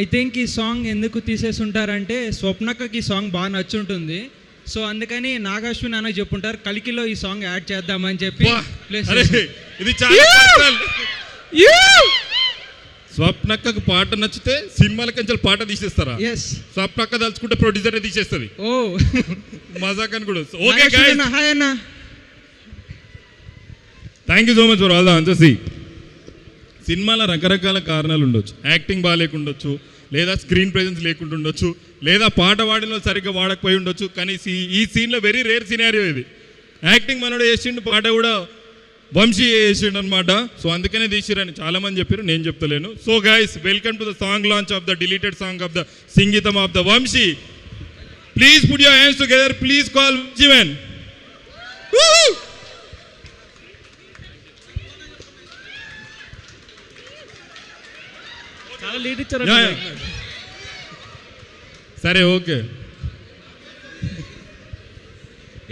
I think ఈ song ఎందుకు తీసేసి ఉంటారంటే స్వప్నక్కకి ఈ సాంగ్ బాగా నచ్చుంటుంది. సో అందుకని నాగాశ్విన్ అన్న చెప్పుంటారు కలికిలో ఈ సాంగ్ యాడ్ చేద్దామని చెప్పి ఇది చాలా స్వప్నక్కకు పాట నచ్చితే సినిమాల కంచె పాట తీసేస్తారా? స్వప్నక్క తలుచుకుంటే ప్రొడ్యూసర్ తీసేస్తుంది. ఓ మజాక్ అని కూడా. ఓకే గైస్, హాయ్ అన్న, thank you so much for all the answers. సినిమాలో రకరకాల కారణాలు ఉండొచ్చు. యాక్టింగ్ బాగాలేకుండొచ్చు, లేదా స్క్రీన్ ప్రెజెన్స్ లేకుండా ఉండొచ్చు, లేదా పాట వాడిలో సరిగ్గా వాడకపోయి ఉండొచ్చు. కానీ ఈ సీన్లో వెరీ రేర్ సినారియో ఇది. యాక్టింగ్ మనోడు చేసిండు, పాట కూడా వంశీ చేసిండు అనమాట. సో అందుకనే తీసిరని చాలామంది చెప్పారు, నేను చెప్తలేను. So guys, welcome to the song launch of the deleted song of the సింగీతం of the Vamshi. Please put your hands together, please call Vamshi man. చాలా లీడ్ ఇచ్చారు. సరే ఓకే,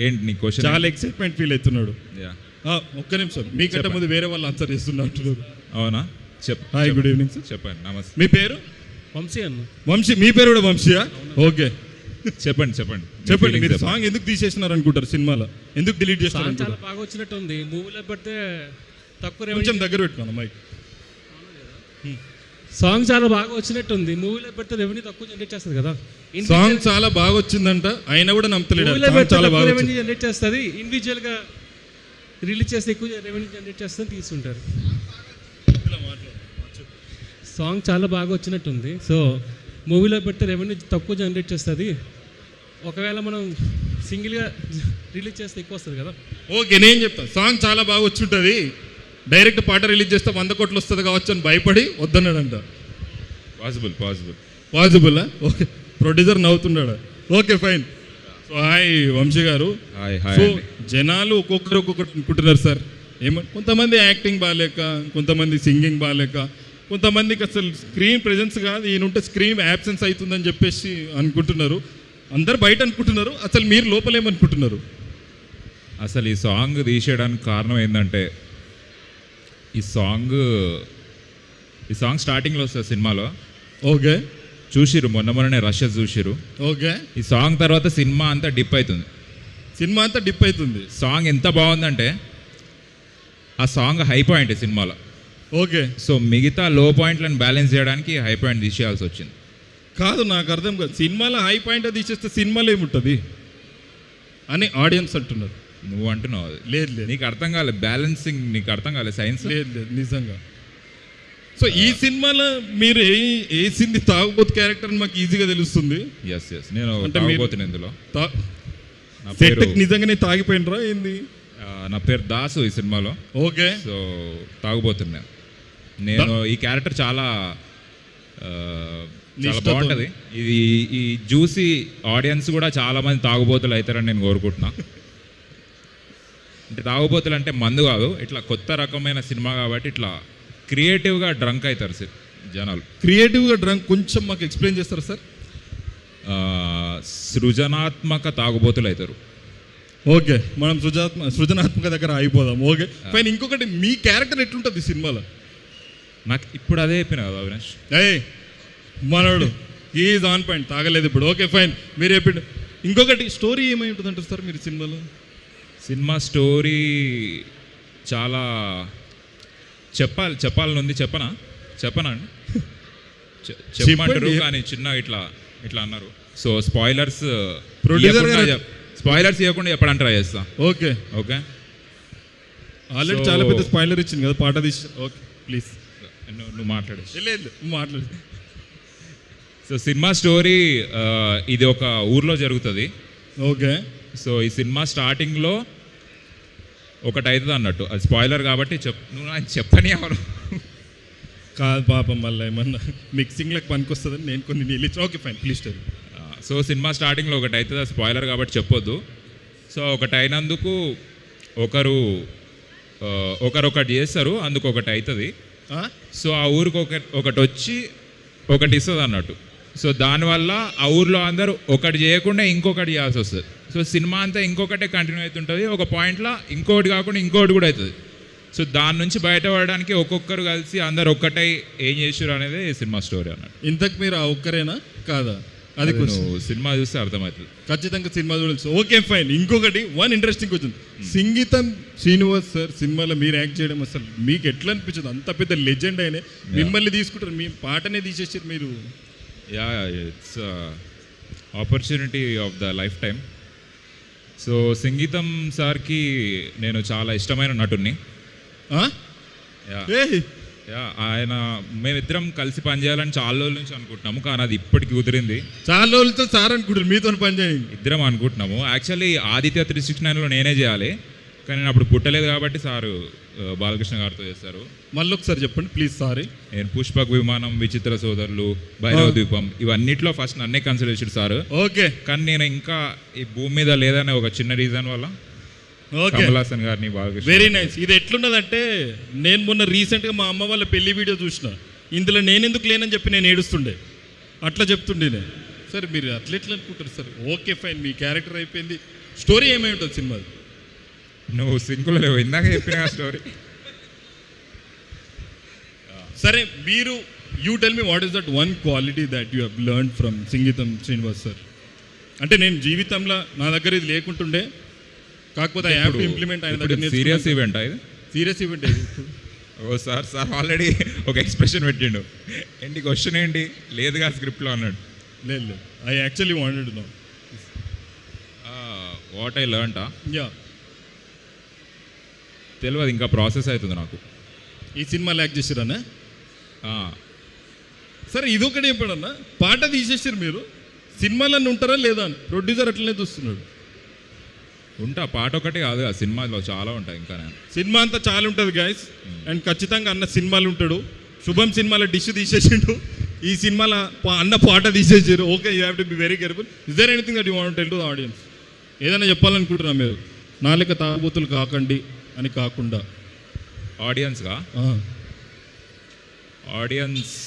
ఏంటి నీ క్వశ్చన్? చాలా ఎక్సైట్మెంట్ ఫీల్ అవుతున్నాడు. ఒక్క నిమిషం, మీకంటే ముందు వేరే వాళ్ళు ఆన్సర్ చేస్తున్నారు. అవునా? Hi, good evening sir. చెప్పండి. నమస్తే. మీ పేరు? వంశీ అన్న. వంశీ, మీ పేరు కూడా వంశీయా? ఓకే, చెప్పండి మీరు సాంగ్ ఎందుకు తీసేసినారు అనుకుంటారు? సినిమాలో ఎందుకు డిలీట్ చేస్తారు? చాలా బాగా వచ్చినట్టు ఉంది. మూవీలో పెడితే తక్కువ, కొంచెం దగ్గర పెట్టుకోండి మైక్. సాంగ్ చాలా బాగా వచ్చినట్టుంది. మూవీలో పెడితే రెవెన్యూ తక్కువ జనరేట్ చేస్తుంది కదా. సాంగ్ చాలా బాగా వచ్చిందంట, అయినా కూడా నమ్మతలేడు. చాలా బాగా రెవెన్యూ జనరేట్ చేస్తుంది. ఇండివిజువల్ గా రిలీజ్ చేస్తే ఎక్కువ రెవెన్యూ జనరేట్ చేస్తుంది, తీసుకుంటారు. సాంగ్ చాలా బాగా వచ్చినట్టుంది. సో మూవీలో పెడితే రెవెన్యూ తక్కువ జనరేట్ చేస్తుంది. ఒకవేళ మనం సింగిల్గా రిలీజ్ చేస్తే ఎక్కువ వస్తుంది కదా. ఓకే, నేను చెప్తాను. సాంగ్ చాలా బాగా వచ్చి ఉంటుంది, డైరెక్ట్ పాట రిలీజ్ చేస్తే 100 కోట్లు వస్తుంది కావచ్చు అని భయపడి వద్దన్నాడంట. పాసిబుల్. ఓకే, ప్రొడ్యూసర్ నవ్వుతున్నాడు. Okay fine. So hi Vamshi garu. So జనాలు ఒక్కొక్కరు అనుకుంటున్నారు సార్. కొంతమంది యాక్టింగ్ బాగాలేక, కొంతమంది సింగింగ్ బాగాలేక, కొంతమందికి అసలు స్క్రీన్ ప్రెజెన్స్ కాదు, ఈయనుంటే స్క్రీన్ యాబ్సెన్స్ అవుతుందని చెప్పేసి అనుకుంటున్నారు. అందరు బయట అనుకుంటున్నారు, అసలు మీరు లోపలేమనుకుంటున్నారు? అసలు ఈ సాంగ్ తీసేయడానికి కారణం ఏంటంటే, ఈ సాంగ్ స్టార్టింగ్లో వస్తుంది సినిమాలో. ఓకే, చూసిరు మొన్ననే రష్ చూసిరు. ఓకే, ఈ సాంగ్ తర్వాత సినిమా అంతా డిప్ అవుతుంది. సాంగ్ ఎంత బాగుందంటే ఆ సాంగ్ హై పాయింట్ సినిమాలో. ఓకే, సో మిగతా లో పాయింట్లను బ్యాలెన్స్ చేయడానికి హై పాయింట్ తీసేయాల్సి వచ్చింది. కాదు, నాకు అర్థం కాదు. సినిమాలో హై పాయింట్ తీసేస్తే సినిమాలో ఏముంటుంది అని ఆడియన్స్ అంటున్నారు. నువ్వు అంటున్నావు అది. లేదు, నీకు అర్థం కాలేదు. బ్యాలెన్సింగ్ నీకు అర్థం కాలేదు. సైన్స్ లేదు నిజంగా. సో ఈ సినిమాలో మీరు వేసింది తాగుబోతు క్యారెక్టర్ మాకు ఈజీగా తెలుస్తుంది. ఎస్ నేను తాగుబోతున్నా ఇందులో. నిజంగానే తాగిపోయినరా ఏంది? నా పేరు దాసు ఈ సినిమాలో. ఓకే, సో తాగుబోతున్నా నేను. ఈ క్యారెక్టర్ చాలా బాగుంటుంది. ఇది ఈ చూసి ఆడియన్స్ కూడా చాలా మంది తాగుబోతులు అవుతారని నేను కోరుకుంటున్నా. అంటే తాగుబోతులు అంటే మందు కాదు, ఇట్లా కొత్త రకమైన సినిమా కాబట్టి ఇట్లా క్రియేటివ్గా డ్రంక్ అవుతారు సార్ జనాలు. క్రియేటివ్గా డ్రంక్ కొంచెం మాకు ఎక్స్ప్లెయిన్ చేస్తారా సార్? సృజనాత్మక తాగుబోతులు అవుతారు. ఓకే, మనం సృజనాత్మక దగ్గర అయిపోదాం. Okay fine. ఇంకొకటి, మీ క్యారెక్టర్ ఎట్లుంటుంది సినిమాలో? నాకు ఇప్పుడు అదే చెప్పిన కదా అవినాష్. మనోడు ఈజ్ ఆన్ పాయింట్, తాగలేదు ఇప్పుడు. ఓకే ఫైన్, మీరు చెప్పిండు. ఇంకొకటి, స్టోరీ ఏమై ఉంటుంది అంటారు సార్ మీరు సినిమాలో? సినిమా స్టోరీ చాలా చెప్పాలని ఉంది. చెప్పనా అండి? చెప్పమంటారు కానీ చిన్న ఇట్లా అన్నారు. సో స్పాయిలర్స్ ఇవ్వకుండా చెప్పడానికి ట్రై చేస్తా. ఓకే, ఆల్రెడీ చాలా పెద్ద స్పాయిలర్ ఇచ్చింది కదా పాట తీసి. ఓకే ప్లీజ్ నువ్వు మాట్లాడు. సో సినిమా స్టోరీ ఇది ఒక ఊర్లో జరుగుతుంది. ఓకే, సో ఈ సినిమా స్టార్టింగ్లో ఒకటి అవుతుంది అన్నట్టు. అది స్పాయిలర్ కాబట్టి నువ్వు నాకు చెప్పని ఎవరు కాదు పాపం, మళ్ళీ ఏమన్నా మిక్సింగ్లకు పనికొస్తుందని నేను కొన్ని నీళ్ళు. Okay fine, please tell. So cinema స్టార్టింగ్లో ఒకటి అవుతుంది, అది స్పాయిలర్ కాబట్టి చెప్పొద్దు. సో ఒకటి అయినందుకు ఒకటి చేస్తారు, అందుకు ఒకటి అవుతుంది. సో ఆ ఊరికి ఒకటి వచ్చి ఒకటి ఇస్తుంది అన్నట్టు. సో దానివల్ల ఆ ఊర్లో అందరూ ఒకటి చేయకుండా ఇంకొకటి చేయాల్సి వస్తుంది. సో సినిమా అంతా ఇంకొకటే కంటిన్యూ అవుతుంటుంది. ఒక పాయింట్లో ఇంకొకటి కాకుండా ఇంకొకటి కూడా అవుతుంది. సో దాని నుంచి బయటపడడానికి ఒక్కొక్కరు కలిసి అందరు ఒక్కటై ఏం చేసారు అనేది సినిమా స్టోరీ అన్నట్టు. ఇంతకు మీరు ఆ ఒక్కరేనా కాదా? అది అది నువ్వు సినిమా చూస్తే అర్థమవుతుంది. ఖచ్చితంగా సినిమా చూడాల్సి. Okay fine. ఇంకొకటి వన్ ఇంట్రెస్టింగ్ క్వశ్చన్. సంగీతం శ్రీనివాస్ సార్ సినిమాలో మీరు యాక్ట్ చేయడం అసలు మీకు ఎట్లా అనిపించింది? అంత పెద్ద లెజెండ్ అయినా మిమ్మల్ని తీసుకుంటారు, మీ పాటనే తీసేసారు మీరు. Yeah it's opportunity of the life time. So సంగీతం సార్కి నేను చాలా ఇష్టమైన నటుడిని. యా యా ఆయన మేమిద్దరం కలిసి పనిచేయాలని చాలా రోజుల నుంచి అనుకుంటున్నాము, కానీ అది ఇప్పటికి కుదిరింది. చాలా రోజులతో సార్ అనుకుంటారు మీతో పని చేయండి. ఇద్దరం అనుకుంటున్నాము. యాక్చువల్లీ ఆదిత్య 369లో నేనే చేయాలి, కానీ నేను అప్పుడు పుట్టలేదు కాబట్టి సారు బాలకృష్ణ గారితో చేస్తారు. మళ్ళీ ఒకసారి చెప్పండి ప్లీజ్. సారీ. నేను పుష్పక్ విమానం, విచిత్ర సోదరులు, భైరవ ద్వీపం ఇవన్నిట్లో ఫస్ట్ నన్నే కన్సిడర్ చేశారు సారు. ఓకే. కానీ నేను ఇంకా ఈ భూమి మీద లేదనే ఒక చిన్న రీజన్ వల్ల ఓకే. కమల్ హాసన్ గారిని బాలకృష్ణ. Very nice. ఇది ఎట్లున్నదంటే నేను మొన్న రీసెంట్గా మా అమ్మ వాళ్ళ పెళ్లి వీడియో చూసిన. ఇందులో నేను ఎందుకు లేనని చెప్పి నేను ఏడుస్తుండే, అట్లా చెప్తుండే నేను. సార్ మీరు అట్లా ఎట్లా అనుకుంటారు సార్? ఓకే ఫైన్, మీ క్యారెక్టర్ అయిపోయింది. స్టోరీ ఏమై ఉంటుంది సినిమా? నువ్వు సింకులు లేవు, ఇందాక చెప్పిన స్టోరీ. సరే మీరు you tell me what is that one quality that you have learn from సంగీతం శ్రీనివాస్ సార్. అంటే నేను జీవితంలో నా దగ్గర ఇది లేకుంటుండే, కాకపోతే ఐ హ్యావ్ టు ఇంప్లిమెంట్. ఆయన దగ్గర సీరియస్ ఈవెంట్ ఇది. Serious event. ఓ సార్ ఆల్రెడీ ఒక ఎక్స్ప్రెషన్ పెట్టిండు. ఏంటి క్వశ్చన్ ఏంటి? లేదుగా స్క్రిప్ట్లో అన్నాడు. లేదు I actually wanted no what I లెర్న్టా? యా. తెలియదు, ఇంకా ప్రాసెస్ అవుతుంది నాకు. ఈ సినిమాలో యాక్ట్ చేసిరన్నా? సరే ఇదొకటి చెప్పాడన్నా, పాట తీసేసారు మీరు, సినిమాలన్నీ ఉంటారా లేదా అని ప్రొడ్యూసర్ అట్లనే చూస్తున్నాడు. ఉంటా, పాట ఒకటి కాదు, ఆ సినిమాలో చాలా ఉంటాయి. ఇంకా నేను సినిమా అంతా చాలా ఉంటుంది గాయస్. అండ్ ఖచ్చితంగా అన్న సినిమాలు ఉంటాడు. శుభం సినిమాలో డిష్ తీసేసిండు, ఈ సినిమాలో అన్న పాట తీసేసారు. Okay, you have to be very careful. Is there anything that you want tell to the audience? ఏదైనా చెప్పాలనుకుంటున్నా మీరు? నాలుక తాగుబోతులు కాకండి అని కాకుండా ఆడియన్స్గా ఆడియన్స్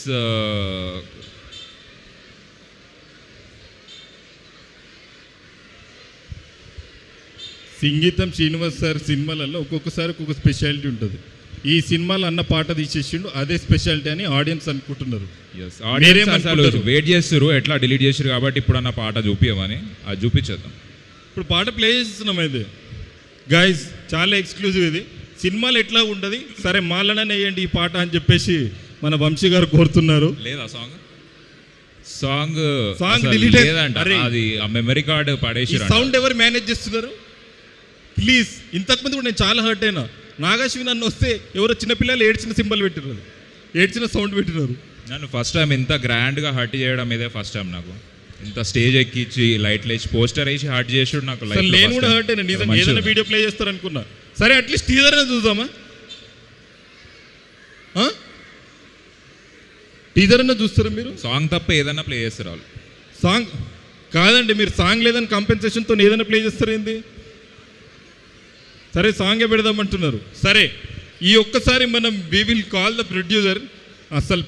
సంగీతం శ్రీనివాస్ సార్ సినిమాలలో ఒక్కొక్కసారి ఒక్కొక్క స్పెషాలిటీ ఉంటుంది. ఈ సినిమాలో అన్న పాట తీసేసిండు, అదే స్పెషాలిటీ అని ఆడియన్స్ అనుకుంటున్నారు. వెయిట్ చేస్తారు ఎట్లా డిలీట్ చేసారు కాబట్టి ఇప్పుడు అన్న పాట చూపించమని, అది చూపించేద్దాం. ఇప్పుడు పాట ప్లే చేస్తున్నాం. అయితే గైస్ చాలా ఎక్స్క్లూజివ్ ఇది. సినిమాలు ఎట్లా ఉండదు, సరే మాలనే వేయండి ఈ పాట అని చెప్పేసి మన వంశీ గారు కోరుతున్నారు. లేదా సాంగ్ డిలీట్ లేదంట, అది ఆ మెమరీ కార్డు పడేసి. సౌండ్ ఎవరు మేనేజ్ చేస్తున్నారు ప్లీజ్? ఇంతకుముందు కూడా నేను చాలా హర్ట్ అయినా. నాగాశ్వి నన్ను వస్తే ఎవరో చిన్నపిల్లలు ఏడ్చిన సింబల్ పెట్టినారు, ఏడ్చిన సౌండ్ పెట్టినారు. నన్ను ఫస్ట్ టైం ఇంత గ్రాండ్గా హర్ట్ చేయడం ఇదే ఫస్ట్ టైం నాకు. ఇంత స్టేజ్ ఎక్కించి లైట్లు వేసి పోస్టర్ వేసి హర్ట్ చేసాడు నాకు. నేను కూడా హర్ట్ అయినా. నిజంగా ఏదైనా వీడియో ప్లే చేస్తారు అనుకున్నా. సరే అట్లీస్ట్ టీజర్ అయినా చూద్దామా? టీజర్ అయినా చూస్తారా మీరు? సాంగ్ తప్ప ఏదైనా ప్లే చేస్తారు వాళ్ళు. సాంగ్ కాదండి, మీరు సాంగ్ లేదని కంపెన్సేషన్తో ఏదైనా ప్లే చేస్తారు ఏంది? సరే సాంగే పెడదామంటున్నారు. సరే ఈ ఒక్కసారి మనం we will call the producer. అసలు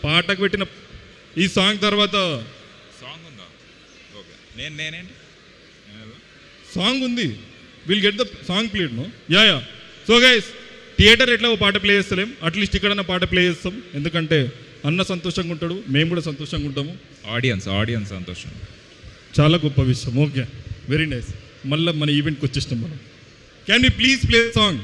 పాటకు పెట్టిన ఈ సాంగ్ తర్వాత సాంగ్ ఉందా? ఓకే, నేనేంటి సాంగ్ ఉంది. Will get the song played no. Yeah. So guys theatre ఎట్లా ఓ పాట ప్లే చేస్తలేం, అట్లీస్ట్ ఇక్కడన్నా పాట ప్లే చేస్తాం. ఎందుకంటే అన్న సంతోషంగా ఉంటాడు, మేము కూడా సంతోషంగా ఉంటాము, ఆడియన్స్ సంతోషం. చాలా గొప్ప విషయం. Okay, very nice. మళ్ళీ మన ఈవెంట్కి వచ్చేసినాం మనం. Can you please play song?